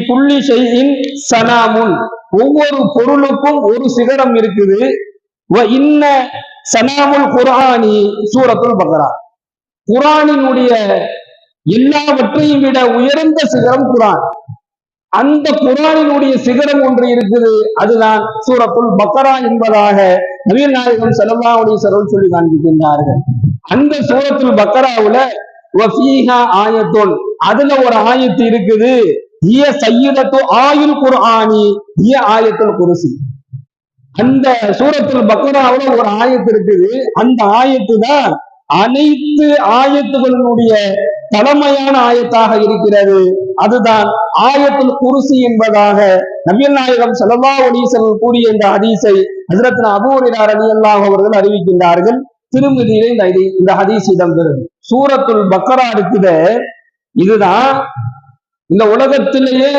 குல்லி ஷைஇன் சனாமுன், ஒவ்வொரு பொருளுக்கும் ஒரு சிகரம் இருக்குது. வ இன்ன சனாமுல் குர்ஆனி சூரத்துல் பக்ரா, குர்ஆனினுடைய எல்லாவற்றையும் விட உயர்ந்த சிகரம் குர்ஆன். அந்த குர்ஆனினுடைய சிகரம் ஒன்று இருக்குது, அதுதான் சூரத்துல் பக்ரா என்பதாக நபிகள் நாயகம் ஸல்லல்லாஹு அலைஹி வஸல்லம் சொல்லி காண்பிக்கின்றார்கள். அந்த சூரத்துல் பக்ராவுல வஃபீஹா ஆயத்துன், அதுல ஒரு ஆயத்து இருக்குது, ஹிய சய்யிதத்து ஆயுல் குர்ஆனி ஹிய ஆயத்துல் குர்சி. அந்த சூரத்துல் பக்ராவுல ஒரு ஆயத்து இருக்குது, அந்த ஆயத்து தான் அனைத்து ஆயத்துகளினுடைய தலைமையான ஆயத்தாக இருக்கிறது. அதுதான் ஆயத்துல் குர்சி என்பதாக நபிகள் நாயகம் ஸல்லல்லாஹு அலைஹி வஸல்லம் கூறிய இந்த ஹதீஸை ஹஜ்ரத் அபூ ஹுரைரா ரலியல்லாஹு அவர்கள் அறிவிக்கின்றார்கள். திருமதியிலே இந்த ஹதீஸ் இடம்பெறும். சூரத்துல் பக்ரா இருக்குது, இதுதான் இந்த உலகத்திலேயே